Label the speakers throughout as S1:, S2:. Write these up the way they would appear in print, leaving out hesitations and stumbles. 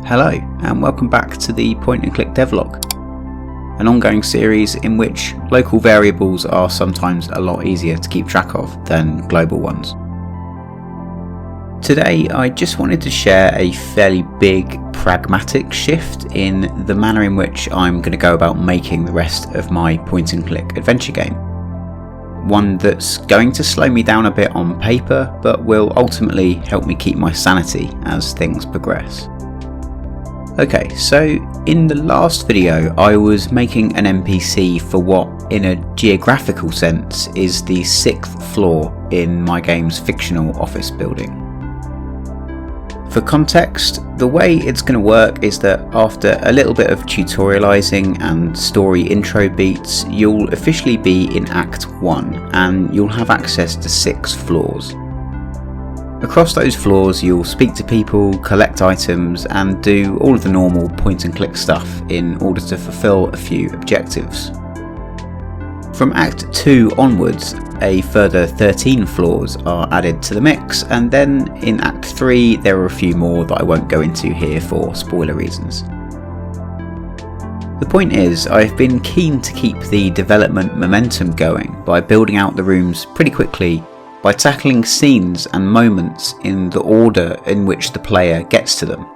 S1: Hello and welcome back to the Point Click Devlog, an ongoing series in which local variables are sometimes a lot easier to keep track of than global ones. Today I just wanted to share a fairly big pragmatic shift in the manner in which I'm going to go about making the rest of my point and click adventure game. One that's going to slow me down a bit on paper but will ultimately help me keep my sanity as things progress. Okay, so in the last video I was making an NPC for what, in a geographical sense, is the 6th floor in my game's fictional office building. For context, the way it's going to work is that after a little bit of tutorializing and story intro beats, you'll officially be in Act 1 and you'll have access to 6 floors. Across those floors you'll speak to people, collect items and do all of the normal point and click stuff in order to fulfill a few objectives. From Act 2 onwards, a further 13 floors are added to the mix, and then in Act 3 there are a few more that I won't go into here for spoiler reasons. The point is, I've been keen to keep the development momentum going by building out the rooms pretty quickly, by tackling scenes and moments in the order in which the player gets to them.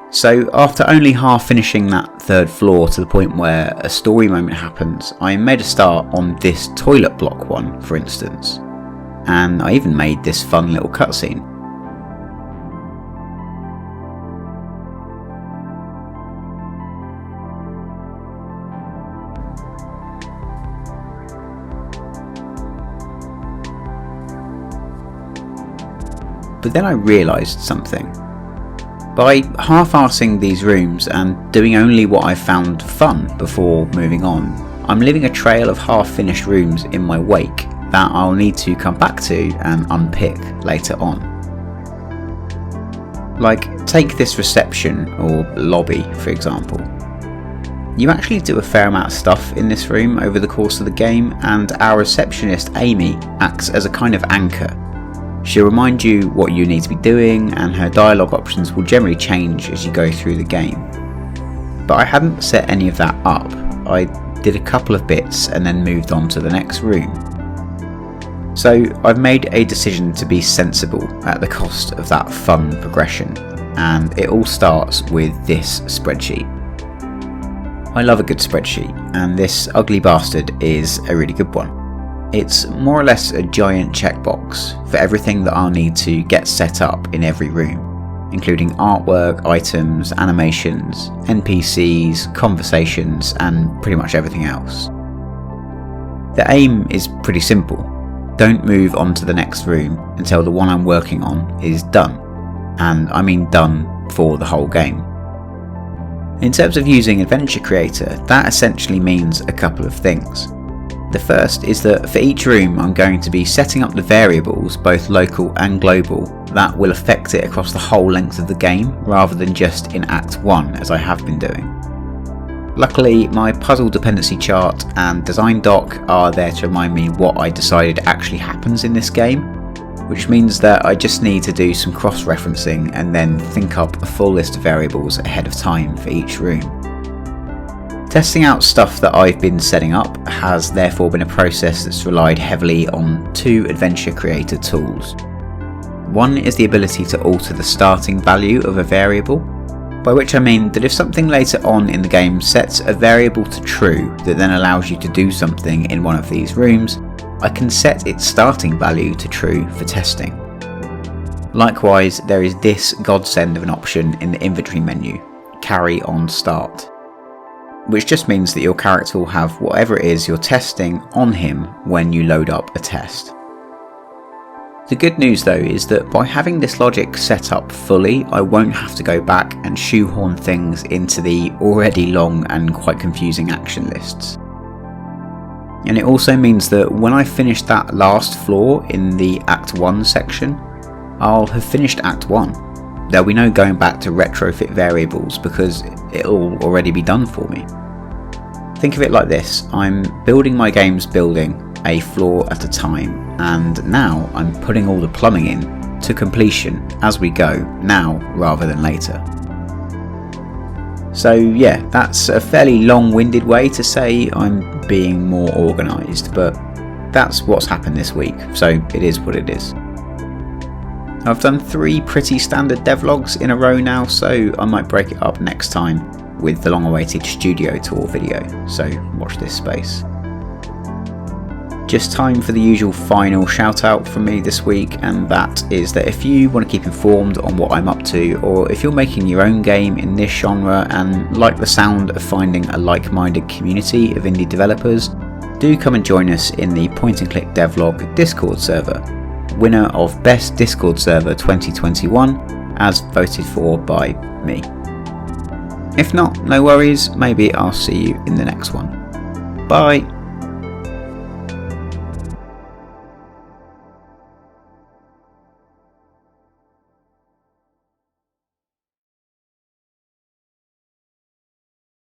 S1: So after only half finishing that 3rd floor to the point where a story moment happens, I made a start on this toilet block one, for instance, and I even made this fun little cutscene. But then I realised something. By half-arsing these rooms and doing only what I found fun before moving on, I'm leaving a trail of half-finished rooms in my wake that I'll need to come back to and unpick later on. Like, take this reception or lobby for example. You actually do a fair amount of stuff in this room over the course of the game, and our receptionist Amy acts as a kind of anchor. She'll remind you what you need to be doing, and her dialogue options will generally change as you go through the game. But I hadn't set any of that up. I did a couple of bits and then moved on to the next room. So I've made a decision to be sensible at the cost of that fun progression, and it all starts with this spreadsheet. I love a good spreadsheet, and this ugly bastard is a really good one. It's more or less a giant checkbox for everything that I'll need to get set up in every room, including artwork, items, animations, NPCs, conversations, and pretty much everything else. The aim is pretty simple. Don't move on to the next room until the one I'm working on is done, and I mean done for the whole game. In terms of using Adventure Creator, that essentially means a couple of things. The first is that for each room I'm going to be setting up the variables, both local and global, that will affect it across the whole length of the game rather than just in Act 1 as I have been doing. Luckily, my puzzle dependency chart and design doc are there to remind me what I decided actually happens in this game, which means that I just need to do some cross-referencing and then think up a full list of variables ahead of time for each room. Testing out stuff that I've been setting up has therefore been a process that's relied heavily on 2 Adventure Creator tools. One is the ability to alter the starting value of a variable, by which I mean that if something later on in the game sets a variable to true that then allows you to do something in one of these rooms, I can set its starting value to true for testing. Likewise, there is this godsend of an option in the inventory menu, Carry on Start, which just means that your character will have whatever it is you're testing on him when you load up a test. The good news though is that by having this logic set up fully, I won't have to go back and shoehorn things into the already long and quite confusing action lists. And it also means that when I finish that last floor in the Act 1 section, I'll have finished Act 1. There'll be no going back to retrofit variables because it'll already be done for me. Think of it like this: I'm building my game's building a floor at a time, and now I'm putting all the plumbing in to completion as we go, now rather than later. So yeah, that's a fairly long-winded way to say I'm being more organised, but that's what's happened this week, so it is what it is. I've done 3 pretty standard devlogs in a row now, so I might break it up next time with the long-awaited studio tour video, so watch this space. Just time for the usual final shout out from me this week, and that is that if you want to keep informed on what I'm up to, or if you're making your own game in this genre and like the sound of finding a like-minded community of indie developers, do come and join us in the Point Click Devlog Discord server, winner of Best Discord Server 2021 as voted for by me. If not, no worries, maybe I'll see you in the next one. Bye!